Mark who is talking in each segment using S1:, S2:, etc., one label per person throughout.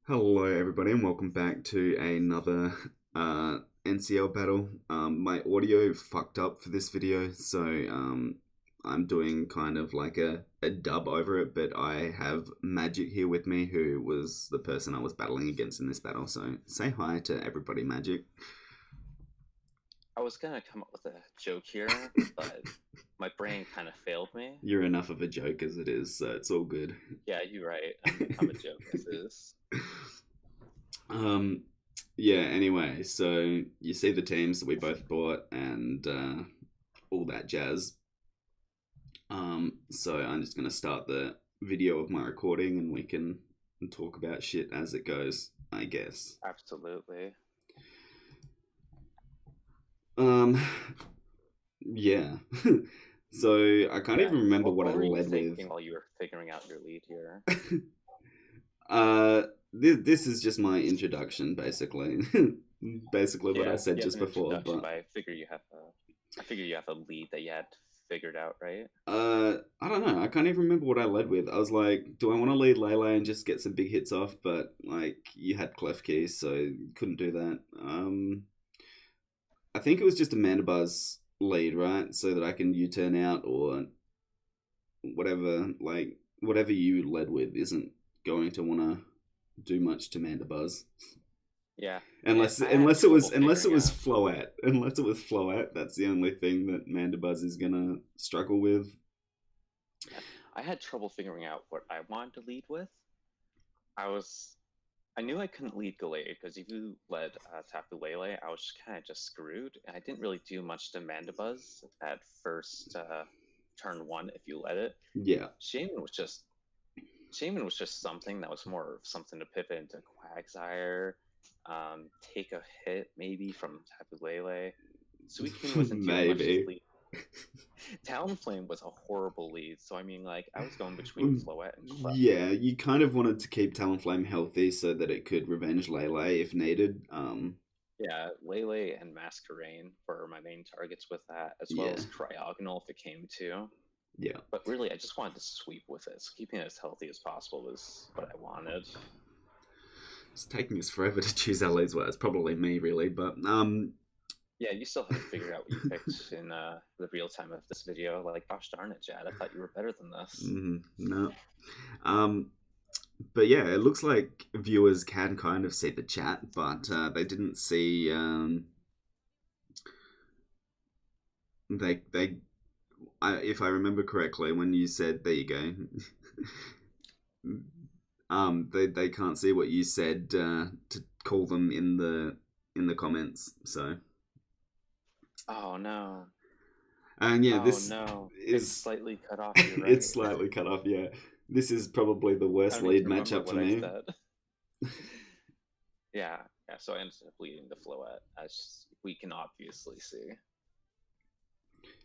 S1: Hello, everybody, and welcome back to another NCL battle. My audio fucked up for this video, so I'm doing kind of like a dub over it, but I have Magic here with me, who was the person I was battling against in this battle. So say hi to everybody, Magic.
S2: I was gonna come up with a joke here, but my brain kind of failed me.
S1: You're enough of a joke as it is, so it's all good.
S2: Yeah, you're right. I'm a joke as is.
S1: Um, yeah, anyway, so you see the teams that we both bought and all that jazz. So I'm just gonna start the video of my recording, and we can talk about shit as it goes, I guess.
S2: Absolutely.
S1: Um, yeah. So I can't
S2: Yeah.
S1: even remember
S2: What
S1: what I
S2: what were you
S1: led with.
S2: thinking while you were figuring out your lead here?
S1: This is just my introduction, basically. Basically what I
S2: Yeah,
S1: said
S2: you have
S1: just
S2: an
S1: before,
S2: introduction,
S1: but
S2: but I figure you have a lead that you had figured out, right?
S1: I don't know. I can't even remember what I led with. I was like, do I want to lead Lele and just get some big hits off? But like, you had Clef Keys, so you couldn't do that. I think it was just a Mandibuzz lead, right? So that I can U-turn out or whatever. Like whatever you led with isn't going to want to do much to Mandibuzz.
S2: Yeah.
S1: Unless
S2: I had
S1: unless it was
S2: trouble
S1: unless it
S2: figuring
S1: was
S2: out.
S1: Float. Unless it was Float, that's the only thing that Mandibuzz is gonna struggle with.
S2: Yeah, I had trouble figuring out what I wanted to lead with. I was I knew I couldn't lead Galay because if you led Tapu Lele, I was kind of just screwed. And I didn't really do much to Mandibuzz at first turn one if you led it.
S1: Yeah.
S2: Shaman was just Shaman was just something that was more of something to pivot into Quagsire, take a hit maybe from Tapu Lele. Suicune wasn't doing much to
S1: Maybe.
S2: lead. Talonflame was a horrible lead, so I mean, like I was going between Floette and Clef.
S1: Yeah, you kind of wanted to keep Talonflame healthy so that it could revenge Lele if needed.
S2: Yeah, Lele and Masquerain were my main targets with that, as well
S1: Yeah,
S2: as Cryogonal if it came to.
S1: yeah.
S2: But really, I just wanted to sweep with it. So keeping it as healthy as possible was what I wanted.
S1: It's taking us forever to choose Adelaide's words. Probably me, really, but
S2: Yeah, you still haven't figured out what you picked in the real time of this video. Like, gosh darn it, Chad, I thought you were better than this.
S1: no. Um, but yeah, it looks like viewers can kind of see the chat, but they didn't see. They if I remember correctly, when you said, "There you go," they can't see what you said to call them in the comments. So,
S2: Oh no.
S1: and yeah,
S2: Oh
S1: this
S2: no. It's
S1: is
S2: slightly cut off, you're
S1: it's
S2: right.
S1: slightly cut off. Yeah, this is probably the
S2: I
S1: worst
S2: don't
S1: lead
S2: even remember
S1: matchup for
S2: what I
S1: me.
S2: said. Yeah, yeah, so I ended up leading the Floette, as we can obviously see.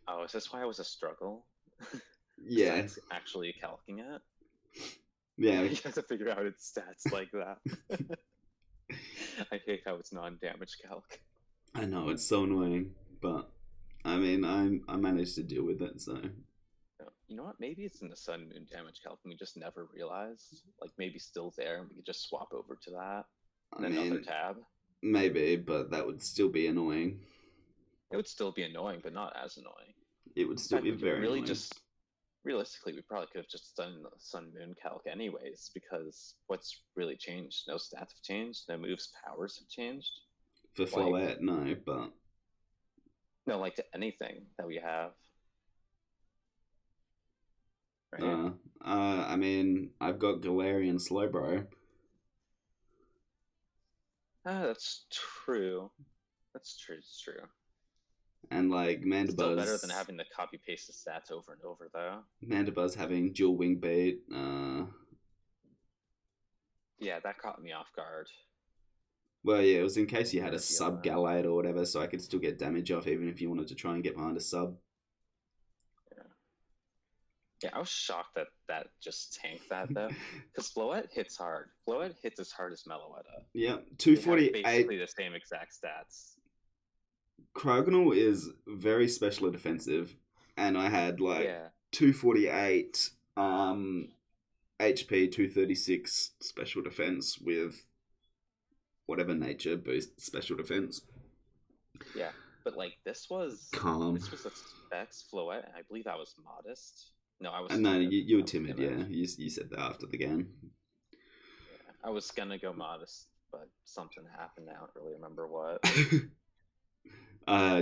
S2: Oh, is this why it was a struggle?
S1: Yeah,
S2: Besides actually calcing it? Yeah,
S1: yeah.
S2: you have to figure out its stats like that. I hate how it's non-damage calc.
S1: I know it's so annoying, but I mean, I managed to deal with it. So,
S2: You know what? Maybe it's in the sun moon damage calc and we just never realized. Like maybe still there and we could just swap over to that
S1: I
S2: in another
S1: mean,
S2: tab.
S1: maybe, but that would still be annoying.
S2: It would still be annoying, but not as annoying.
S1: It would
S2: In
S1: still
S2: fact,
S1: be
S2: we could
S1: very
S2: really
S1: annoying.
S2: just realistically we probably could have just done the sun moon calc anyways, because what's really changed? No stats have changed, no moves powers have changed.
S1: For
S2: Like
S1: Floette, no, but
S2: no, like to anything that we have, right?
S1: uh, I mean, I've got Galarian Slowbro,
S2: Ah, that's true. That's true. It's true.
S1: and like
S2: Still better than
S1: Mandibuzz,
S2: having to copy paste the stats over and over, though.
S1: Mandibuzz having dual wing beat.
S2: Yeah, that caught me off guard.
S1: Well, yeah, it was in case
S2: Didn't
S1: you had a
S2: reveal
S1: sub
S2: that.
S1: Gallade or whatever, so I could still get damage off even if you wanted to try and get behind a sub.
S2: Yeah. Yeah, I was shocked that that just tanked that though, because Floette hits hard. Floette hits as hard as Meloetta.
S1: Yeah,
S2: They have
S1: 248.
S2: basically the same exact stats.
S1: Cryogonal is very special defensive, and I had like
S2: Yeah,
S1: 248. HP 236 special defense with whatever nature boost special defense.
S2: Yeah, but like
S1: Calm.
S2: this was a specs Floette, and I believe I was modest. No, I was
S1: And no,
S2: timid.
S1: you were
S2: I was
S1: timid,
S2: timid.
S1: yeah. You said that after the game.
S2: Yeah, I was gonna go modest, but something happened. I don't really remember what.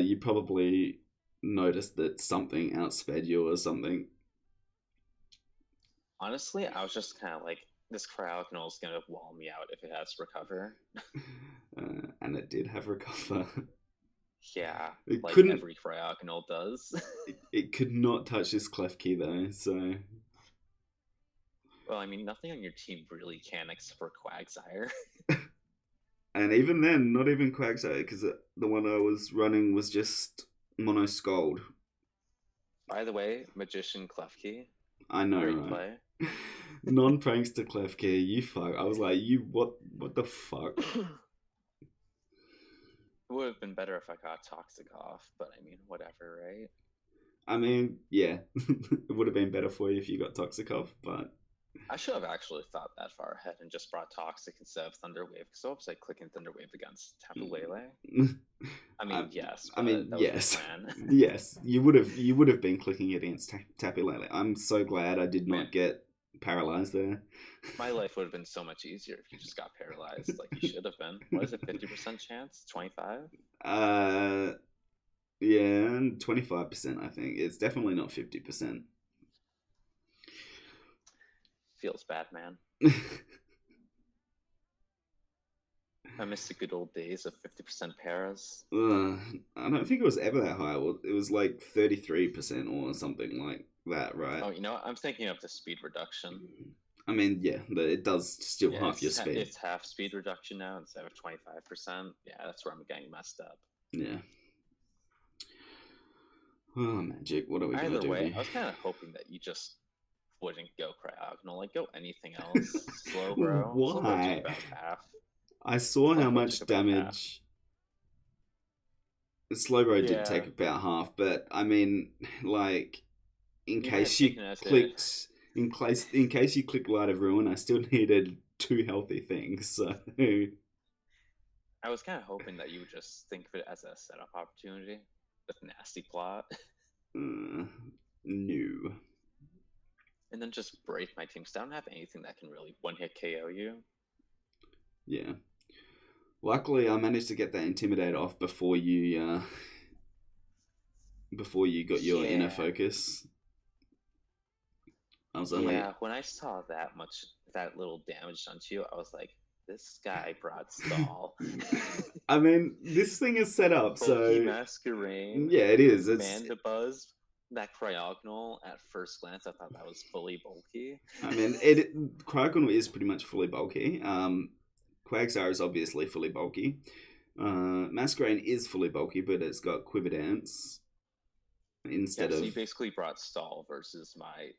S1: You probably noticed that something outsped you or something.
S2: Honestly, I was just kind of like, this Cryogonal is gonna wall me out if it has recover.
S1: And it did have recover.
S2: Yeah,
S1: It
S2: like
S1: couldn't.
S2: every Cryogonal does.
S1: It could not touch this clef key though. So.
S2: Well, I mean, nothing on your team really can except for Quagsire.
S1: And even then, not even Quagsire, because the one I was running was just Mono Scold.
S2: By the way, Magician Klefki,
S1: I know,
S2: great
S1: right?
S2: play.
S1: Non-prankster Klefki, you fuck. I was like, you what the fuck?
S2: It would have been better if I got Toxic off, but I mean, whatever, right?
S1: I mean, yeah, it would have been better for you if you got Toxicov, but
S2: I should have actually thought that far ahead and just brought Toxic instead of Thunderwave, because what was I clicking Thunderwave against Tapu Lele? I mean, yes, but that was
S1: yes,
S2: my plan.
S1: yes, you would have been clicking it against Tapu Lele. I'm so glad I did
S2: Man,
S1: not get paralyzed there.
S2: my life would have been so much easier if you just got paralyzed, like you should have been. What is it, 50% chance? 25?
S1: Yeah, 25%. I think it's definitely not 50%.
S2: Feels bad, man. I miss the good old days of 50% paras.
S1: I don't think it was ever that high. It was like 33% or something like that, right?
S2: Oh, you know what? I'm thinking of the speed reduction.
S1: I mean, yeah, it does still
S2: Yeah,
S1: half your speed.
S2: it's half speed reduction now instead of 25%. Yeah, that's where I'm getting messed up.
S1: Yeah. Oh, Magic, what are we
S2: Either
S1: gonna do
S2: way,
S1: here?
S2: I was kind of hoping that you just wouldn't go Cryogonal. Like, go anything else. Slowbro. Slowbro took
S1: Why?
S2: about half.
S1: I saw how
S2: Slowbro took
S1: much
S2: about half.
S1: damage Slowbro did
S2: Yeah.
S1: take about half, but I mean, like, in
S2: You might have
S1: case you
S2: taken it as
S1: clicked, in case you clicked Light of Ruin, I still needed 2 healthy things. So
S2: I was kind of hoping that you would just think of it as a setup opportunity with nasty plot.
S1: no.
S2: And then just break my team. Because I don't have anything that can really one-hit KO you.
S1: Yeah. Luckily, I managed to get that Intimidate off before you got your inner focus. I was only...
S2: Yeah, when I saw that little damage onto you, I was like, this guy brought stall.
S1: I mean, this thing is set up, so...
S2: Masquerain.
S1: Yeah, it is.
S2: It's... Mandibuzz. That Cryogonal, at first glance, I thought that was fully bulky.
S1: I mean, Cryogonal is pretty much fully bulky. Quagsire is obviously fully bulky. Masquerain is fully bulky, but it's got Quiver Dance instead of...
S2: So you basically brought stall versus my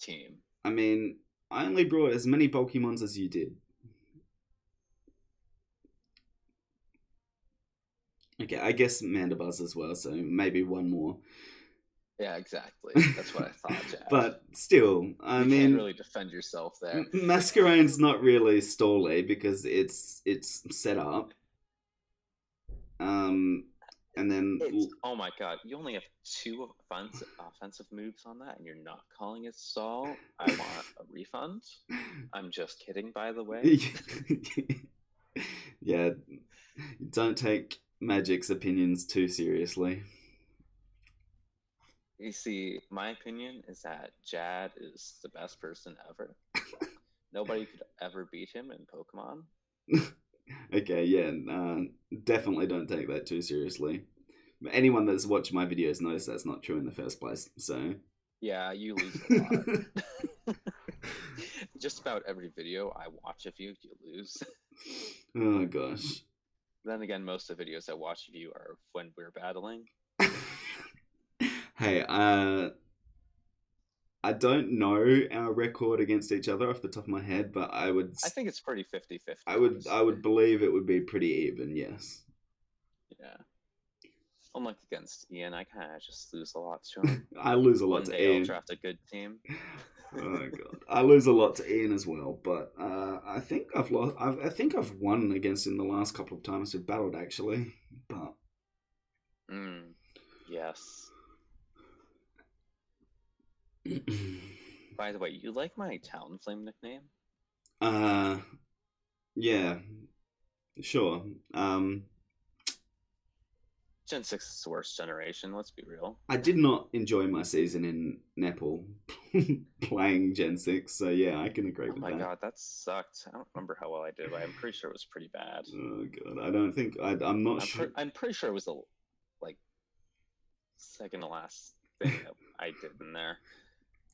S2: team.
S1: I mean, I only brought as many bulky mons as you did. Okay, I guess Mandibuzz as well, so maybe one more.
S2: Yeah, exactly. That's what I thought, Jack.
S1: But still,
S2: you can't really defend yourself there.
S1: Masquerain's not really stally because it's set up. And then...
S2: oh my god, you only have 2 offensive moves on that, and you're not calling it stall? I want a refund. I'm just kidding, by the way.
S1: Yeah, don't take Magic's opinions too seriously.
S2: You see, my opinion is that Jad is the best person ever. Nobody could ever beat him in Pokemon.
S1: Okay, yeah, definitely don't take that too seriously. Anyone that's watched my videos knows that's not true in the first place, so...
S2: Yeah, you lose a lot. Just about every video I watch of you, you lose.
S1: Oh, gosh.
S2: Then again, most of the videos I watch of you are when we're battling.
S1: Hey, I don't know our record against each other off the top of my head, but I think
S2: it's pretty 50-50.
S1: I would believe it would be pretty even, yes.
S2: Yeah. Unlike against Ian, I kind of just lose a lot to him.
S1: I lose a lot to Ian.
S2: I'll draft a good team.
S1: Oh god, I lose a lot to Ian as well, but I think I've lost. I think I've won against him the last couple of times we've battled actually, but
S2: Mm, yes. By the way, you like my Talonflame nickname?
S1: uh, yeah, sure.
S2: Gen 6 is the worst generation, let's be real.
S1: I did not enjoy my season in Nepal playing Gen 6, so yeah, I can agree
S2: Oh
S1: with
S2: my
S1: that.
S2: god, that sucked. I don't remember how well I did, but I'm pretty sure it was pretty bad.
S1: Oh god, I don't think I'm not sure.
S2: I'm pretty sure it was the like second to last thing that I did in there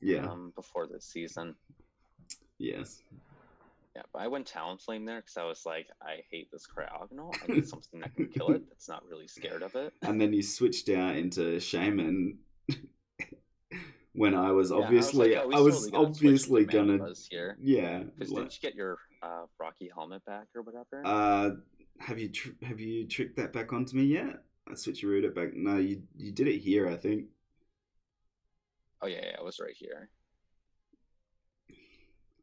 S1: Yeah,
S2: before this season.
S1: yes.
S2: Yeah, but I went Talonflame there because I was like, I hate this Cryogonal. I need something that can kill it that's not really scared of it.
S1: And then you switched out into Shaman when I was
S2: Yeah, I was like,
S1: obviously
S2: oh,
S1: I
S2: he's
S1: was
S2: totally gonna switch into
S1: obviously gonna
S2: Manabuzz here.
S1: yeah
S2: Because
S1: like
S2: didn't you get your Rocky helmet back or whatever?
S1: uh have you tricked that back onto me yet? I switcherooed it back. No, you did it here, I think.
S2: Oh yeah, yeah, it was right here.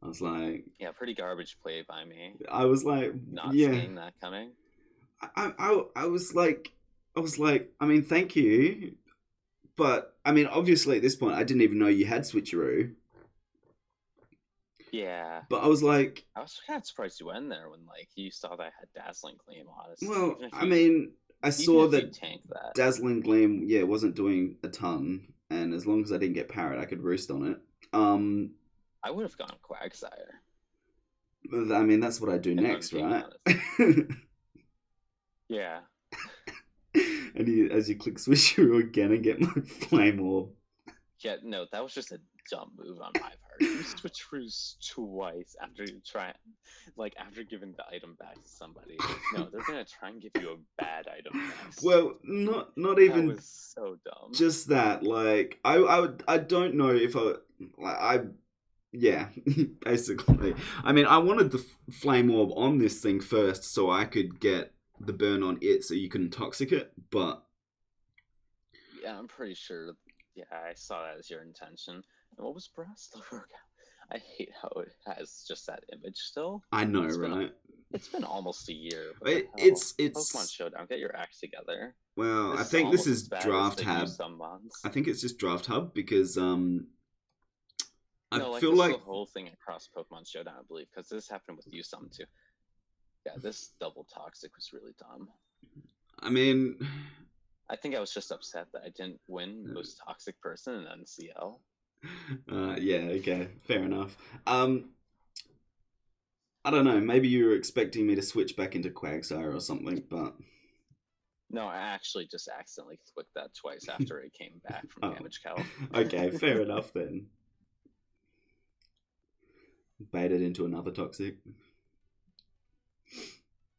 S1: I was like
S2: Yeah, pretty garbage play by me,
S1: I was like
S2: not
S1: yeah
S2: seeing that coming.
S1: I was like I mean thank you, but I mean obviously at this point I didn't even know you had switcheroo,
S2: Yeah,
S1: but I was like
S2: I was kind of surprised you went there when like you saw that I had Dazzling Gleam. Honestly,
S1: well I mean I
S2: even
S1: saw
S2: if you
S1: that
S2: tank that,
S1: Dazzling Gleam, yeah, wasn't doing a ton, and as long as I didn't get parrot, I could roost on it.
S2: I would have gone Quagsire.
S1: I mean, that's what I do
S2: If I'm
S1: next,
S2: being
S1: right?
S2: honest. Yeah.
S1: And as you click switcheroo again and get my flame orb.
S2: Yeah, no, that was just a dumb move on my part. You switch roos twice after you try, like after giving the item back to somebody. No, they're gonna try and give you a bad item next.
S1: Well, not
S2: That
S1: even
S2: was so dumb.
S1: just that. Like, I don't know if I yeah, basically. I mean, I wanted the flame orb on this thing first so I could get the burn on it so you couldn't toxic it, but
S2: Yeah, I'm pretty sure. Yeah, I saw that as your intention. And what was Brass the workout? I hate how it has just that image still.
S1: I know,
S2: It's been
S1: right?
S2: it's been almost a year. What the
S1: It,
S2: hell?
S1: it's
S2: Pokemon
S1: it's
S2: Showdown, get your act together.
S1: well, I
S2: This is
S1: think this
S2: almost
S1: is
S2: as bad as
S1: Draft
S2: the You
S1: Hub.
S2: summons.
S1: I think it's just Draft Hub because I
S2: No, like
S1: feel
S2: this is the
S1: like
S2: whole thing across Pokemon Showdown, I believe, because this happened with you some too. Yeah, this double toxic was really dumb.
S1: I mean
S2: I think I was just upset that I didn't win most toxic person in NCL.
S1: yeah, okay, fair enough. I don't know, maybe you were expecting me to switch back into Quagsire or something, but
S2: No, I actually just accidentally clicked that twice after it came back from
S1: oh,
S2: Damage Cal.
S1: okay, fair enough then. Baited into another toxic.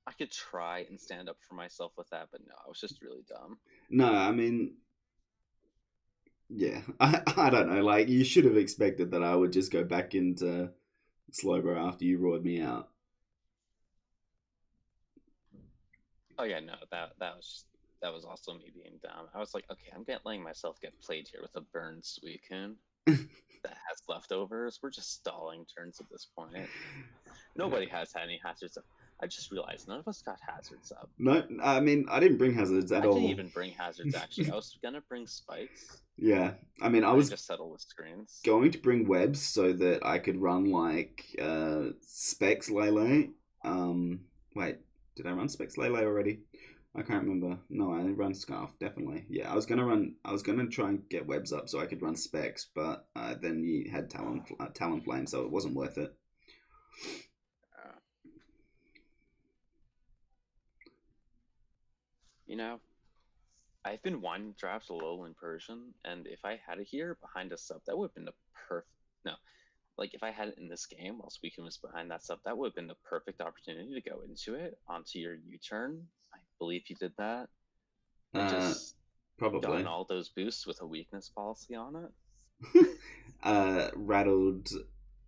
S2: I could try and stand up for myself with that, but no, I was just really dumb.
S1: No, I mean, yeah, I don't know. Like, you should have expected that I would just go back into Slowbro after you roared me out.
S2: Oh yeah, no, that was also me being dumb. I was like, okay, I'm letting myself get played here with a burned Suicune that has leftovers. We're just stalling turns at this point. Nobody has had any hazards up. I just realized none of us got hazards up.
S1: No, I mean, I didn't bring hazards at
S2: I didn't
S1: all.
S2: even bring hazards actually. I was gonna bring spikes,
S1: Yeah, I mean, I
S2: and I
S1: was
S2: just settled with screens.
S1: going to bring webs so that I could run like Specs Lele. Wait, did I run Specs Lele already? I can't remember. No, I run Scarf definitely. Yeah, I was gonna run. I was gonna try and get webs up so I could run Specs, but then you had Talonflame, so it wasn't worth it.
S2: Uh, you know, I've been wanting to draft a Alolan Persian, and if I had it here behind a sub, that would have been the perfect. No, like if I had it in this game while Suicune was behind that sub, that would have been the perfect opportunity to go into it onto your U-turn. I believe you did that, and
S1: Uh,
S2: just gotten
S1: Probably.
S2: all those boosts with a weakness policy on it.
S1: Rattled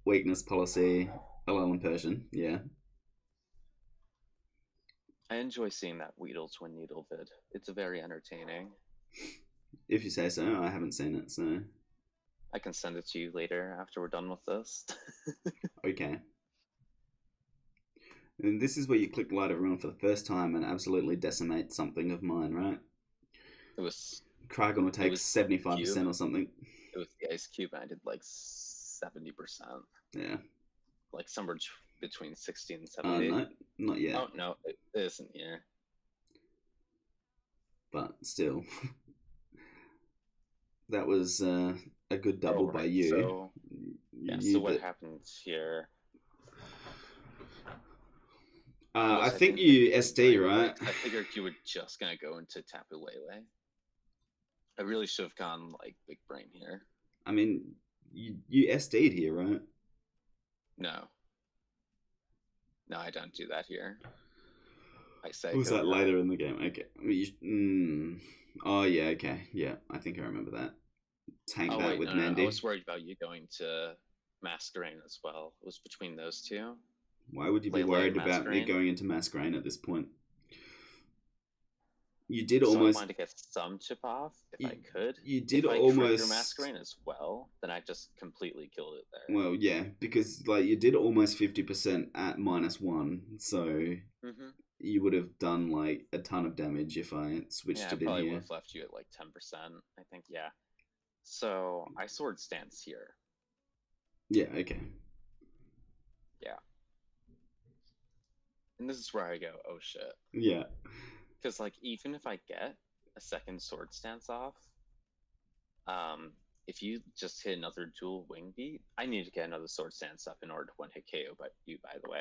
S1: weakness policy. Alolan Persian. Yeah,
S2: I enjoy seeing that Weedle Twin Needle vid. It's very entertaining.
S1: if you say so. I haven't seen it, so
S2: I can send it to you later after we're done with this.
S1: Okay. And this is where you click light everyone for the first time and absolutely decimate something of mine, right?
S2: It was
S1: Kragon will
S2: it
S1: take
S2: was
S1: 75%
S2: cube.
S1: or something.
S2: It was the ice cube, and I did like 70%,
S1: Yeah.
S2: like somewhere between 60 and 70.
S1: No, not yet.
S2: Oh no, it isn't here.
S1: But still, that was a good
S2: Oh
S1: double by
S2: right.
S1: you.
S2: So
S1: You
S2: yeah. So
S1: knew
S2: what
S1: that.
S2: happens here
S1: I
S2: was I
S1: think
S2: didn't pick
S1: you
S2: Wing
S1: SD,
S2: right away
S1: right?
S2: because I figured you were just gonna go into Tapu Lele. I really should have gone like big brain here.
S1: I mean, you SD'd here, right?
S2: No, no, I don't do that here. I
S1: Or was
S2: psycho
S1: that
S2: now.
S1: later in the game? Okay. I mean, Oh, yeah, okay. Yeah, I think I remember that. Tank
S2: Oh
S1: that
S2: wait,
S1: with
S2: no, no, I
S1: Mandy.
S2: was worried about you going to Masquerain as well. It was between those two,
S1: Why would you be
S2: Lele and
S1: worried about me
S2: Masquerain.
S1: going into Masquerain at this point? You did
S2: So I
S1: almost.
S2: wanted to get some chip off if I
S1: You,
S2: could.
S1: you did
S2: If I crit your
S1: almost.
S2: Masquerain as well, then I just completely killed it there.
S1: Well, yeah, because like you did almost 50% at -1, so
S2: Mm-hmm.
S1: you would have done like a ton of damage if I
S2: Yeah,
S1: switched
S2: I
S1: it in
S2: probably would
S1: here.
S2: have left you at like 10%. I think, yeah. So I sword stance here.
S1: Yeah, okay.
S2: Yeah. And this is where I go, oh shit.
S1: Yeah.
S2: Because like even if I get a second sword stance off, if you just hit another dual wing beat, I need to get another sword stance up in order to one hit KO but you by the way.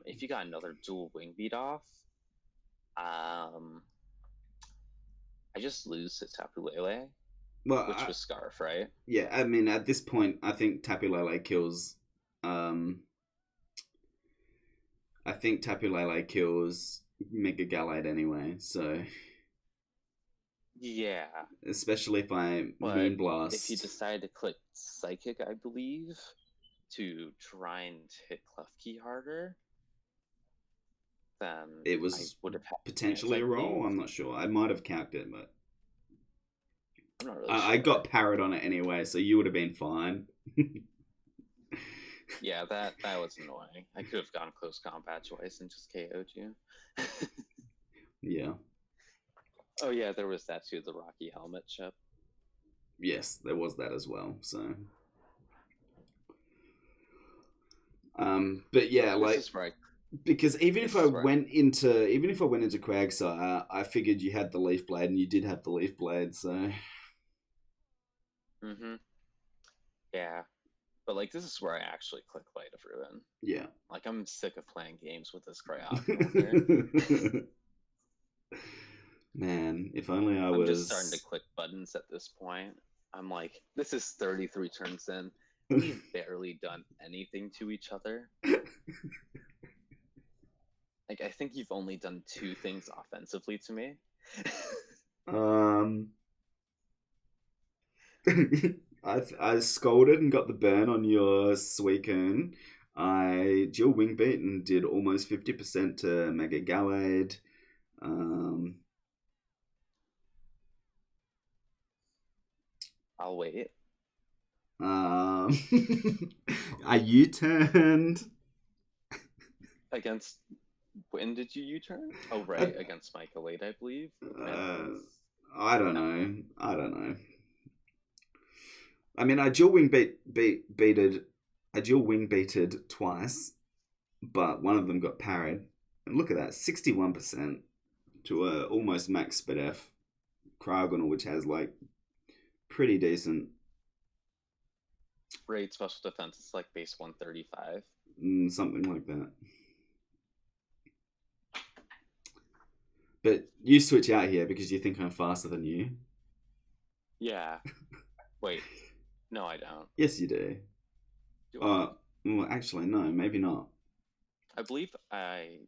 S2: If you got another dual wing beat off, I just lose to Tapu Lele,
S1: Well,
S2: which was Scarf, right?
S1: yeah, I mean, at this point, I think Tapu Lele kills. Um, I think Tapu Lele kills Mega Gallade anyway. So,
S2: Yeah,
S1: especially if I
S2: but if you
S1: Moonblast,
S2: decide to click Psychic, I believe, to try and hit Klefki harder, then
S1: it
S2: I
S1: was
S2: would have had a chance,
S1: potentially
S2: I
S1: a roll.
S2: believe.
S1: I'm not sure. I might have calced it, but
S2: I'm not really
S1: I
S2: sure.
S1: got parried on it anyway, so you would have been fine.
S2: Yeah, that was annoying. I could have gone close combat twice and just KO'd you.
S1: Yeah.
S2: Oh yeah, there was that too, the Rocky helmet chip.
S1: Yes, there was that as well. So, but yeah,
S2: This
S1: like
S2: is where I
S1: because
S2: this is where
S1: even if I went into Quagsire, I figured you had the Leaf Blade and you did have the Leaf Blade, so
S2: mm-hmm. Yeah. But like this is where I actually click Light of Ruin.
S1: yeah.
S2: Like I'm sick of playing games with this Cryogonal here.
S1: Man, if only I
S2: I'm just starting to
S1: was.
S2: click buttons at this point. I'm like, this is 33 turns in. We've barely done anything to each other. Like I think you've only done two things offensively to me.
S1: um, I scolded and got the burn on your Suicune. I dual wing beat and did almost 50% to Mega Gallade. Um,
S2: I'll wait.
S1: um, I U-turned.
S2: Against when did you U-turn? Oh
S1: I,
S2: right, against Michael Late, I believe, with
S1: uh,
S2: Meloettas.
S1: I don't
S2: No.
S1: know. I don't know. I mean, I dual wing beated. I dual wing beated twice, but one of them got parried. And look at that, 61% to a almost max spit F Cryogonal, which has like pretty decent,
S2: Raid special defense is like base 135.
S1: something like that. But you switch out here because you think I'm faster than you.
S2: Yeah. Wait. No, I don't.
S1: Yes, you do.
S2: Do I?
S1: Well, actually, no, maybe not.
S2: I believe I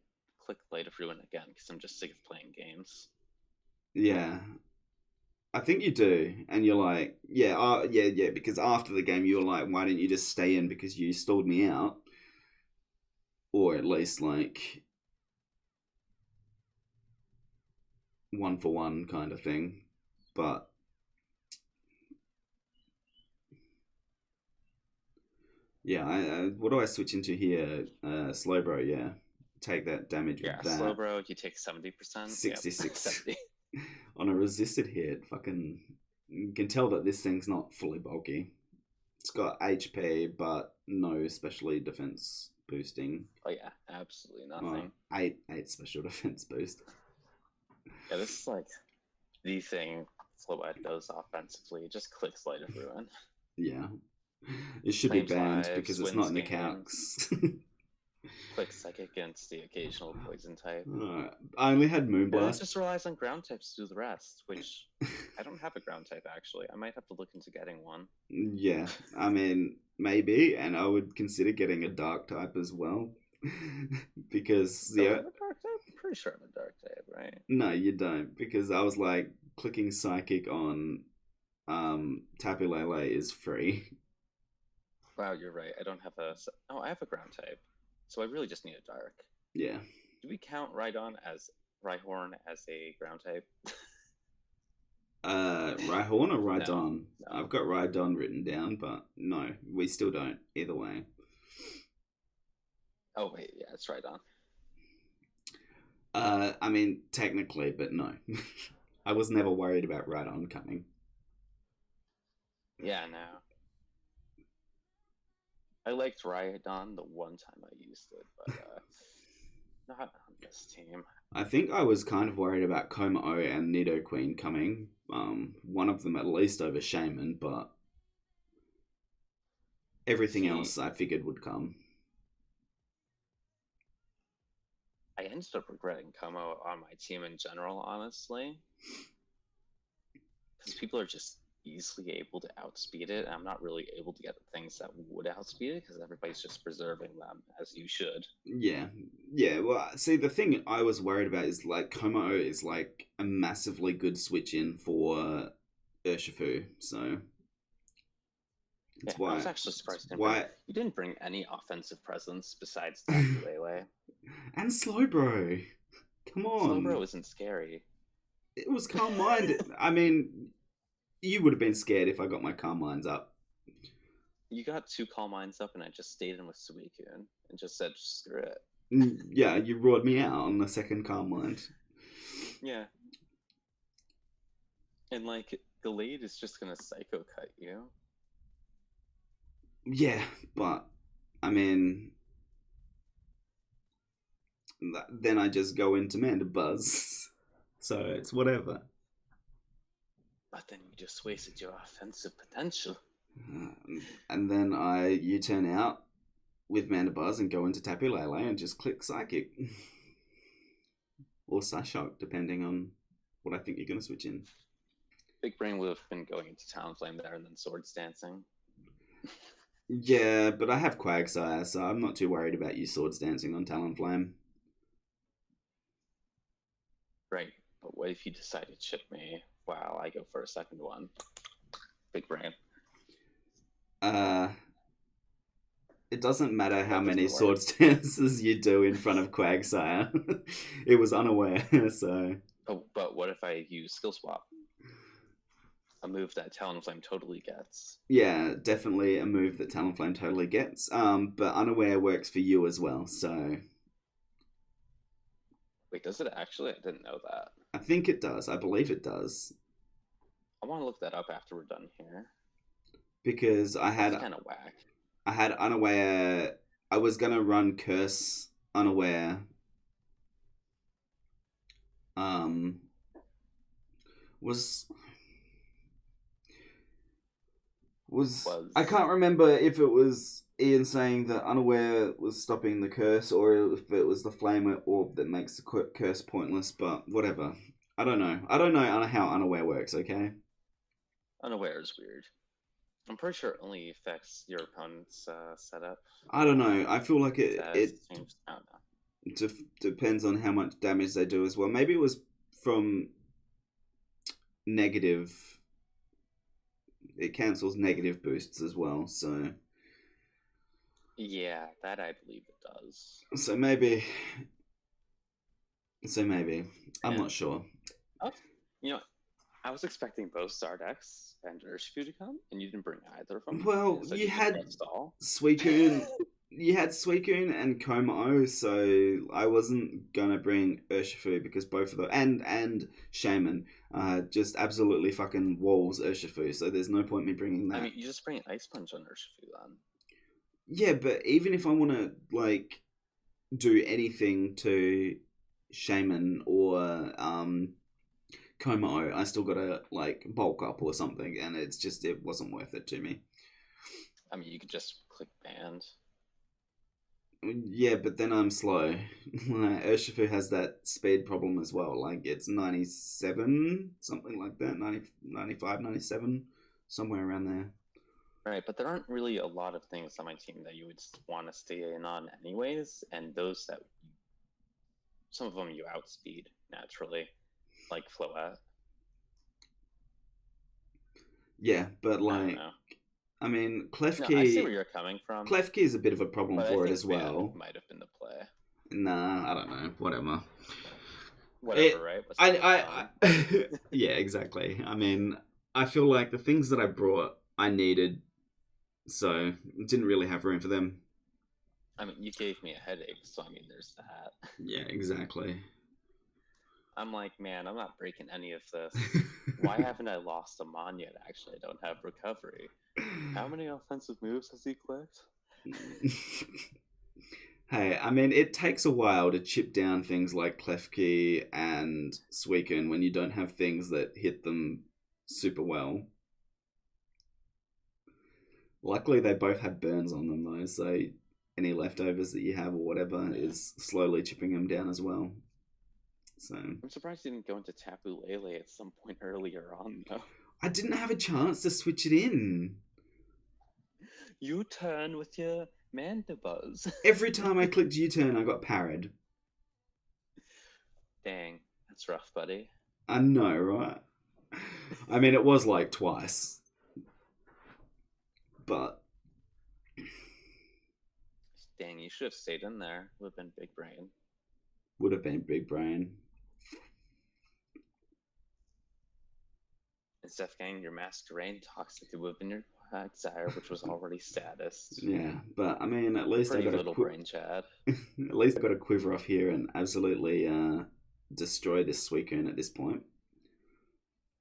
S2: click Light of Ruin again because I'm just sick of playing games.
S1: Yeah, I think you do, and you're like, yeah, yeah, because after the game, you were like, why didn't you just stay in because you stalled me out, or at least like 1 for 1 kind of thing. But Yeah, what do I switch into here? Slowbro, yeah. Take that damage with
S2: Yeah, slow
S1: that.
S2: bro, you take 70%. Yep,
S1: 66
S2: 70.
S1: on a resisted hit. Fucking, you can tell that this thing's not fully bulky. It's got HP, but no specially defense boosting.
S2: Oh yeah, absolutely
S1: Well,
S2: nothing.
S1: eight special defense boost.
S2: Yeah, this is like the thing Floette does offensively. It just clicks Light of Ruin.
S1: Yeah, it should be
S2: Claims
S1: banned because
S2: lives,
S1: it's not
S2: wins
S1: in the
S2: games,
S1: calcs.
S2: clicks Psychic against the occasional poison type.
S1: I only had
S2: And then it just
S1: Moonblast.
S2: relies on ground types to do the rest, which I don't have a ground type actually. I might have to look into getting one.
S1: Yeah, I mean, maybe, and I would consider getting a dark type as well. Because,
S2: Don't I
S1: yeah,
S2: have a dark type? I'm pretty sure I'm a dark type, right?
S1: no, you don't. Because I was like, clicking Psychic on Tapu Lele is free.
S2: Wow, you're right. I don't have a. Oh, I have a ground type, so I really just need a dark.
S1: Yeah.
S2: Do we count Rhyhorn as a ground type?
S1: Rhyhorn or
S2: No,
S1: Rhydon?
S2: no.
S1: I've got Rhydon written down, but no, we still don't. Either way.
S2: Oh wait, yeah, it's Rhydon.
S1: I mean, technically, but no. I was never worried about Rhydon coming.
S2: Yeah, no. I liked Rhydon the one time I used it, but not on this team.
S1: I think I was kind of worried about Como and Nidoqueen coming. One of them at least over Shaman, but everything
S2: See,
S1: else I figured would come.
S2: I ended up regretting Como on my team in general, honestly, because people are just easily able to outspeed it. And I'm not really able to get the things that would outspeed it because everybody's just preserving them as you should.
S1: Yeah, yeah. Well, see, the thing I was worried about is like Como is like a massively good switch in for Urshifu, so
S2: Yeah,
S1: it's
S2: I was
S1: why
S2: actually surprised
S1: why
S2: you didn't bring any offensive presence besides Tapu Lele.
S1: and Slowbro. Come on,
S2: Slowbro isn't scary.
S1: it was Calm Mind. I mean, you would have been scared if I got my Calm Minds up.
S2: You got two Calm Minds up, and I just stayed in with Suicune and just said, screw it.
S1: Yeah, you roared me out on the second Calm Mind.
S2: Yeah. And like, Gallade is just gonna Psycho Cut you.
S1: Yeah, but I mean, then I just go into Mandibuzz, so it's whatever.
S2: But then you just wasted your offensive potential.
S1: And then I U-turn out with Mandibuzz and go into Tapu Lele and just click Psychic. Or Psyshock, depending on what I think you're going to switch in.
S2: Big Brain would have been going into Talonflame there and then Swords Dancing.
S1: Yeah, but I have Quagsire, so I'm not too worried about you Swords Dancing on Talonflame.
S2: Right, but what if you decide to chip me while I go for a second one? Big Brain.
S1: It doesn't matter how
S2: That
S1: many
S2: doesn't work.
S1: Swords Dances you do in front of Quagsire. It was unaware, so...
S2: Oh, but what if I use Skill Swap? A move that Talonflame totally gets.
S1: Yeah, definitely a move that Talonflame totally gets. But unaware works for you as well, so...
S2: Wait, does it actually? I didn't know that.
S1: I think it does. I believe it does.
S2: I want to look that up after we're done here.
S1: Because
S2: That's kind of whack.
S1: I had unaware. I was gonna run curse unaware. Um, was I can't remember if it was Ian saying that unaware was stopping the curse, or if it was the flame orb that makes the curse pointless. But whatever. I don't know. I don't know how unaware works. Okay.
S2: Unaware is weird. I'm pretty sure it only affects your opponent's setup.
S1: I don't know. I feel like it
S2: seems, I don't know.
S1: depends on how much damage they do as well. Maybe it was from negative. It cancels negative boosts as well, so
S2: Yeah, that I believe it does.
S1: so maybe I'm
S2: And,
S1: not sure.
S2: oh, you know, I was expecting both Zardex and Urshifu to come, and you didn't bring either of them.
S1: Well,
S2: Instead,
S1: you
S2: you just
S1: had
S2: brought Stall.
S1: Suicune, and Komo, so I wasn't gonna bring Urshifu because both of them and Shaman just absolutely fucking walls Urshifu. So there's no point me bringing
S2: I
S1: that.
S2: mean, you just bring Ice Punch on Urshifu then.
S1: Yeah, but even if I want to like do anything to Shaman or Komo, I still gotta like bulk up or something, and it wasn't worth it to me.
S2: I mean, you could just click band.
S1: Yeah, but then I'm slow. Urshifu has that speed problem as well. Like it's 97, something like that, 90, 95, 97, somewhere around there.
S2: Right, but there aren't really a lot of things on my team that you would want to stay in on anyways, and those that some of them you outspeed naturally, like Floette.
S1: Yeah, but
S2: I don't
S1: like
S2: know.
S1: I mean,
S2: No, I see where you're coming from,
S1: Klefki is a bit of a problem
S2: but I
S1: for it
S2: think
S1: as
S2: band
S1: well.
S2: might have been the play.
S1: Nah, I don't know. Whatever.
S2: Whatever,
S1: It,
S2: right? What's still fun.
S1: yeah, exactly. I mean, I feel like the things that I brought, I needed, so didn't really have room for them.
S2: I mean, you gave me a headache, so I mean, there's that.
S1: Yeah, exactly.
S2: I'm like, man, I'm not breaking any of this. Why haven't I lost a Mon yet? Actually, I don't have recovery. How many offensive moves has he clicked?
S1: Hey, I mean, it takes a while to chip down things like Klefki and Suicune when you don't have things that hit them super well. Luckily, they both had burns on them though, so any leftovers that you have or whatever
S2: Yeah.
S1: is slowly chipping them down as well. So
S2: I'm surprised he didn't go into Tapu Lele at some point earlier on, though.
S1: I didn't have a chance to switch it in.
S2: You turn with your Mandibuzz.
S1: Every time I clicked U-turn, I got parried.
S2: Dang, that's rough, buddy.
S1: I know, right? I mean, it was like twice, but
S2: Dang, you should have stayed in there. Would have been big brain.
S1: would have been big brain.
S2: Instead of getting your Masquerain Toxic, it would have been your Desire, which was already status.
S1: Yeah, but I mean, at least
S2: Pretty little brain, Chad.
S1: at least I got a quiver off here and absolutely destroy this Suicune at this point.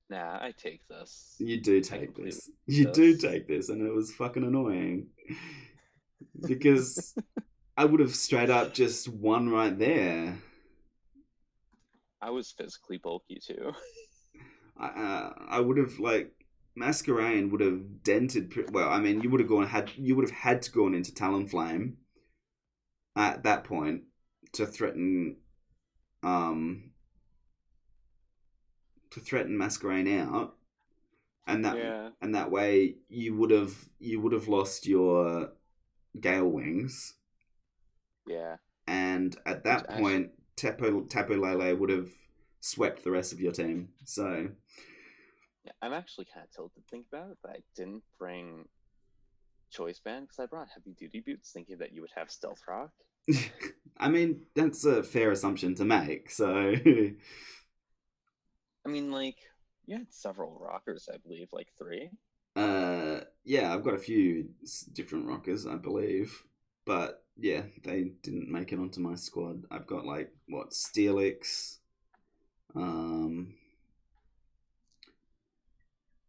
S2: Nah, I take this.
S1: You do
S2: I
S1: take
S2: completely
S1: this. You
S2: this.
S1: do take this, and it was fucking annoying because I would have straight up just won right there.
S2: I was physically bulky too.
S1: I would have like Masquerain would have dented. Well, I mean, you would have had to go into Talonflame at that point to threaten um Masquerain out, and
S2: Yeah.
S1: that way you would have lost your Gale Wings,
S2: Yeah.
S1: and at
S2: Which
S1: that
S2: actually,
S1: point Tapu Lele would have swept the rest of your team. So
S2: yeah, I'm actually kind of tilted to think about it, but I didn't bring Choice Band because I brought Heavy Duty Boots thinking that you would have Stealth Rock.
S1: I mean, that's a fair assumption to make. So
S2: I mean, like, you had several rockers, I believe, like 3.
S1: yeah, I've got a few different rockers, I believe, but yeah, they didn't make it onto my squad. I've got like what Steelix, um,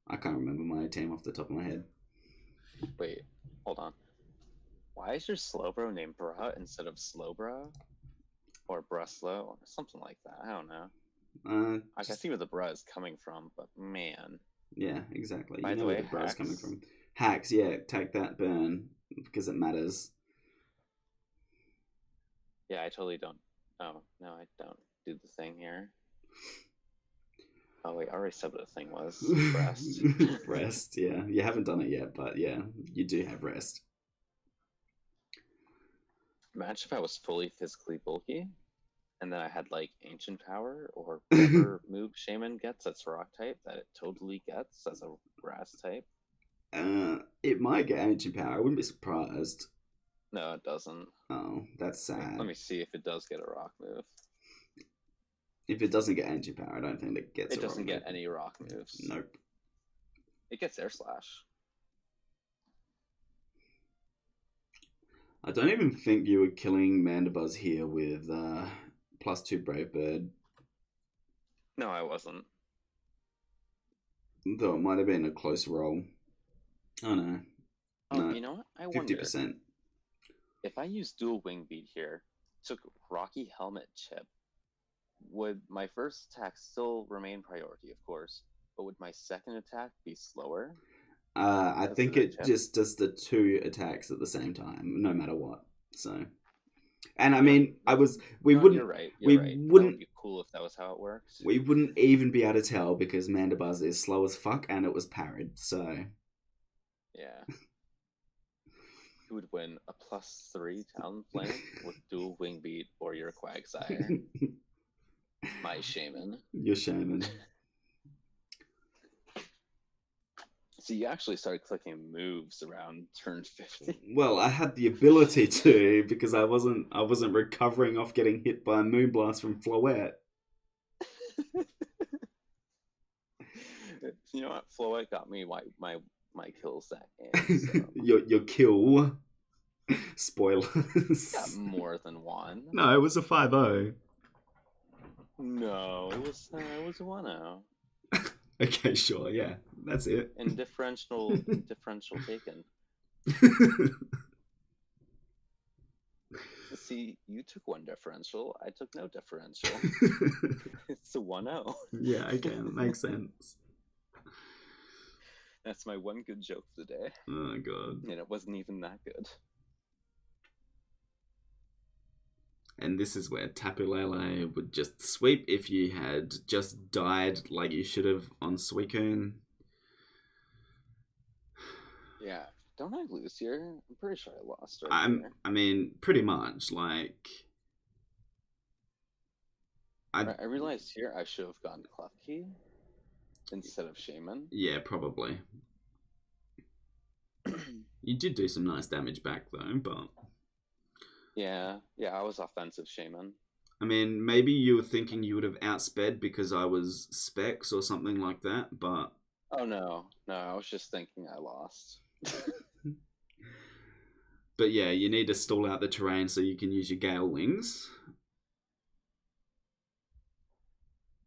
S1: I can't remember my team off the top of my head.
S2: Wait, hold on. Why is your Slowbro named Bruh instead of Slowbro? Or Bruslow? Or something like that. I don't know. I can see where the Bruh is coming from, but man.
S1: Yeah, exactly.
S2: By
S1: You
S2: the
S1: know where
S2: way,
S1: the bro's coming
S2: Hacks.
S1: from. Hacks, yeah, take that burn because it matters.
S2: Yeah, I totally don't. Oh, no, I don't do the thing here. Oh, wait, I already said what the thing was. Breast.
S1: Rest, yeah. You haven't done it yet, but yeah, you do have rest.
S2: Imagine if I was fully physically bulky, and then I had like ancient power or whatever move Shaman gets that's rock type that it totally gets as a grass type.
S1: It might get ancient power. I wouldn't be surprised.
S2: No, it doesn't.
S1: Oh, that's
S2: Wait,
S1: sad.
S2: let me see if it does get a rock move.
S1: If it doesn't get energy power, I don't think it gets
S2: It
S1: a rock
S2: doesn't get
S1: move.
S2: any rock moves.
S1: Nope.
S2: It gets air slash.
S1: I don't even think you were killing Mandibuzz here with +2 Brave Bird.
S2: No, I wasn't.
S1: Though it might have been a close roll. Oh no.
S2: Oh,
S1: No.
S2: you know what? I
S1: 50%.
S2: wonder if I use dual wing beat here, took Rocky Helmet Chip, would my first attack still remain priority, of course, but would my second attack be slower?
S1: I
S2: Because
S1: think
S2: of the
S1: it
S2: chip?
S1: just does the 2 attacks at the same time, no matter what. So, and I
S2: You know,
S1: mean, we
S2: You're right. You're
S1: we
S2: right. That would
S1: wouldn't,
S2: be cool if that was how it worked.
S1: we wouldn't even be able to tell because Mandibuzz is slow as fuck and it was parried. So,
S2: Yeah. Who would win a +3 Talonflame with dual wing beat or your Quagsire? My Shaman.
S1: Your shaman.
S2: So you actually started clicking moves around turn 50.
S1: Well, I had the ability to because I wasn't recovering off getting hit by a Moonblast from Floette.
S2: You know what? Floette got me my kills that game. So.
S1: your kill. Spoilers.
S2: Got more than one.
S1: No, it was a 5-0.
S2: No, it was a 1-0.
S1: Okay, sure, yeah, that's it.
S2: And differential taken. See, you took one differential. I took no differential. It's a 1-0.
S1: Yeah, okay, that makes sense.
S2: That's my one good joke of the day.
S1: Oh god.
S2: And it wasn't even that good.
S1: And this is where Tapu Lele would just sweep if you had just died like you should have on Suicune.
S2: Yeah. Don't I lose here? I'm pretty sure I lost right here.
S1: I mean, pretty much, like...
S2: I realized here I should have gone Klefki instead of Shaman.
S1: Yeah, probably. You did do some nice damage back, though, but...
S2: Yeah, I was offensive Shaman.
S1: I mean, maybe you were thinking you would have outsped because I was Specs or something like that, but...
S2: Oh, no, I was just thinking I lost.
S1: But yeah, you need to stall out the terrain so you can use your Gale Wings.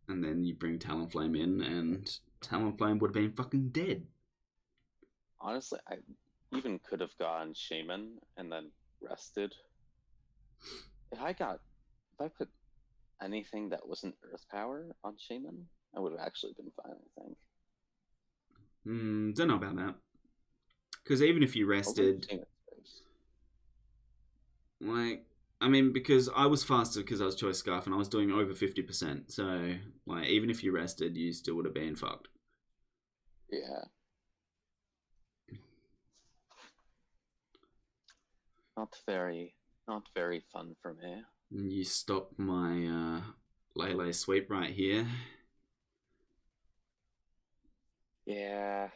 S1: And then you bring Talonflame in, and Talonflame would have been fucking dead.
S2: Honestly, I even could have gone Shaman and then rested. If I put anything that wasn't Earth Power on Shaman, I would have actually been fine, I think.
S1: Don't know about that. Because even if you rested... Like, I mean, because I was faster because I was Choice Scarf and I was doing over 50%. So, like, even if you rested, you still would have been fucked.
S2: Yeah. Not very fun for me.
S1: And you stop my Lele sweep right here.
S2: Yeah.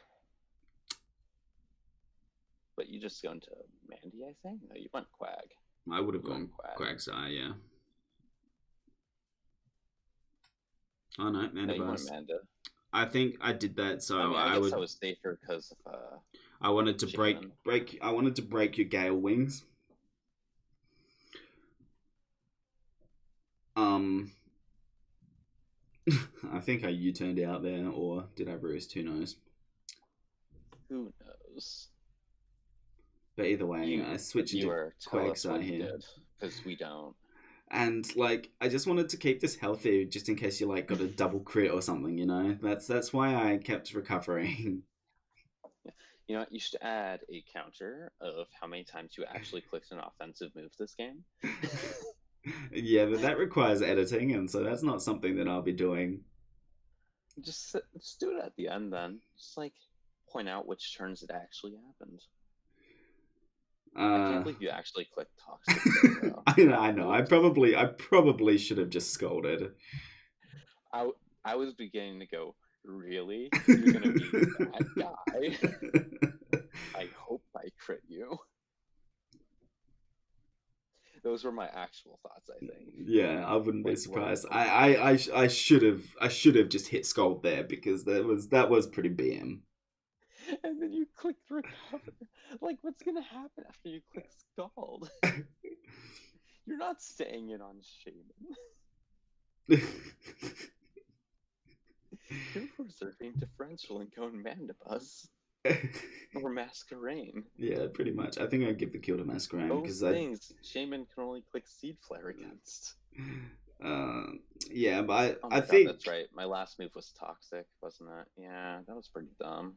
S2: But you just go into Mandy, I think? No, you went Quag.
S1: I would have gone Quagsire, yeah. Oh no, Mandibuzz.
S2: No, you went Manda.
S1: I think I did that so
S2: I guess I was safer because of
S1: I wanted to break your Gale Wings. I think I U-turned out there, or did I roost? Who knows?
S2: Who knows?
S1: But either way, I switched into Quagsire here.
S2: Because we don't.
S1: And like, I just wanted to keep this healthy, just in case you like got a double crit or something. You know, that's why I kept recovering.
S2: You know what? You should add a counter of how many times you actually clicked an offensive move this game.
S1: Yeah, but that requires editing, and so that's not something that I'll be doing.
S2: Just do it at the end then. Just like point out which turns it actually happened. I can't believe you actually clicked toxic.
S1: I know. I probably should have just scolded.
S2: I was beginning to go, really? You're gonna be that guy? I hope I crit you. Those were my actual thoughts, I think.
S1: Yeah, I wouldn't be
S2: Like, what
S1: surprised.
S2: a waste.
S1: I should have just hit Scald there because that was pretty BM.
S2: And then you click recover. Like, what's gonna happen after you click scald? You're not staying in on Shaman. You're reserving differential and going Mandibuzz or Masquerain.
S1: Yeah, pretty much. I think I'd give the kill to Masquerain
S2: Both
S1: because I
S2: things Shaman can only click Seed Flare against.
S1: uh, yeah, but
S2: Oh
S1: I
S2: my god, that's
S1: think
S2: right. My last move was Toxic, wasn't it? Yeah, that was pretty dumb.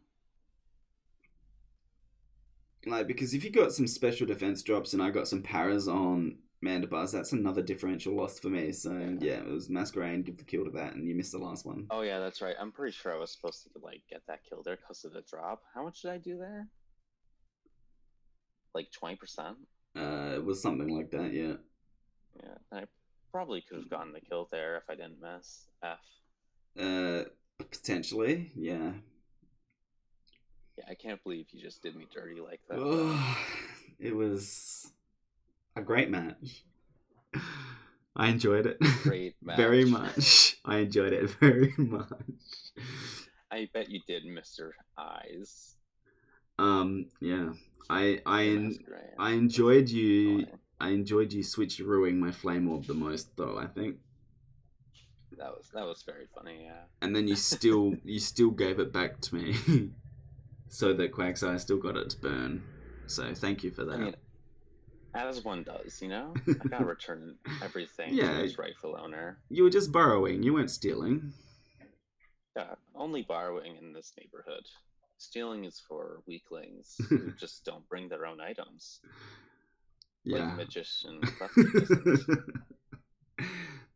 S1: like because if you got some special defense drops and I got some paras on Mandibuzz, that's another differential loss for me. So
S2: Yeah.
S1: yeah, it was Masquerain, give the kill to that, and you missed the last one.
S2: Oh yeah, that's right. I'm pretty sure I was supposed to like get that kill there because of the drop. How much did I do there? Like 20%?
S1: It was something like that, yeah.
S2: Yeah, I probably could have gotten the kill there if I didn't miss F.
S1: Uh, Potentially, yeah.
S2: Yeah, I can't believe you just did me dirty like that, though.
S1: Oh, it was a great match. I enjoyed it
S2: Great
S1: very
S2: match.
S1: much. I enjoyed it very much.
S2: I bet you did, Mr. Eyes.
S1: Yeah.
S2: Your Masquerain.
S1: I
S2: That's
S1: enjoyed you.
S2: annoying.
S1: I enjoyed you switcherooing my flame orb the most, though. I think,
S2: That was very funny, yeah.
S1: and then you still gave it back to me, so that Quagsire still got its burn. So thank you for
S2: I
S1: that.
S2: mean, as one does, you know? I gotta return everything to
S1: Yeah,
S2: its rightful owner.
S1: you were just borrowing. You weren't stealing.
S2: Yeah, only borrowing in this neighborhood. Stealing is for weaklings who just don't bring their own items. Like
S1: Yeah.
S2: Magician Clefty doesn't.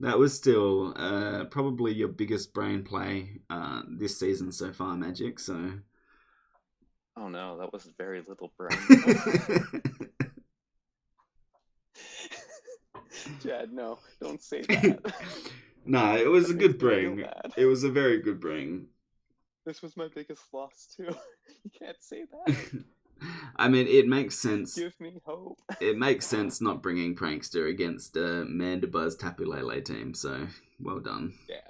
S1: That was still probably your biggest brain play this season so far, Magic. So.
S2: Oh no, that was very little brain. Chad, no, don't say that.
S1: No, it was a
S2: That makes
S1: good
S2: me feel
S1: bring.
S2: bad.
S1: It was a very good bring.
S2: This was my biggest loss too. You can't say that.
S1: I mean, it makes sense.
S2: Give me hope.
S1: It makes sense not bringing Prankster against Mandibuzz Tapu Lele team. So well done.
S2: Yeah.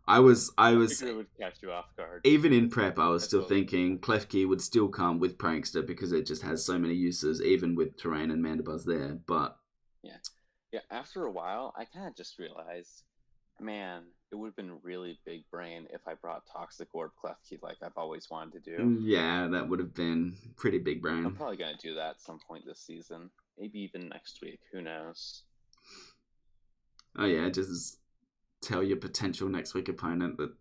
S1: I was
S2: figured it would catch you off guard.
S1: even in prep. I was
S2: I
S1: still
S2: totally
S1: thinking Klefki would still come with Prankster because it just has so many uses, even with Terrain and Mandibuzz there. But
S2: yeah. After a while, I kind of just realized, man, it would have been really big brain if I brought Toxic Orb Klefki like I've always wanted to do.
S1: yeah, that would have been pretty big
S2: I'm
S1: brain.
S2: probably gonna do that at some point this season. Maybe even next week. Who knows?
S1: Oh yeah, just tell your potential next week opponent that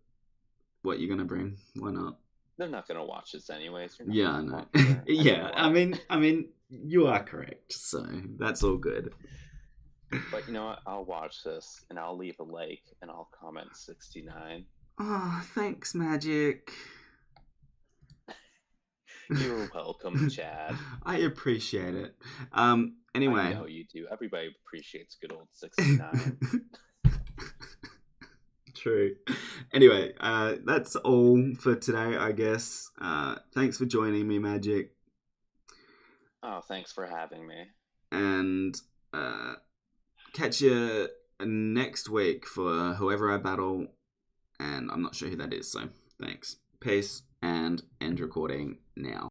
S1: what you're gonna bring. Why not?
S2: They're not gonna watch this anyways. You're not
S1: Yeah, I know.
S2: popular.
S1: Yeah,
S2: I
S1: mean, you are correct. So that's all good.
S2: But you know what? I'll watch this and I'll leave a like and I'll comment 69.
S1: Oh, thanks, Magic.
S2: You're welcome, Chad.
S1: I appreciate it.
S2: I
S1: Anyway.
S2: know you do. Everybody appreciates good old 69.
S1: True. Anyway, that's all for today, I guess. Thanks for joining me, Magic.
S2: Oh, thanks for having me.
S1: And catch you next week for whoever I battle. And I'm not sure who that is, so thanks. Peace, and end recording now.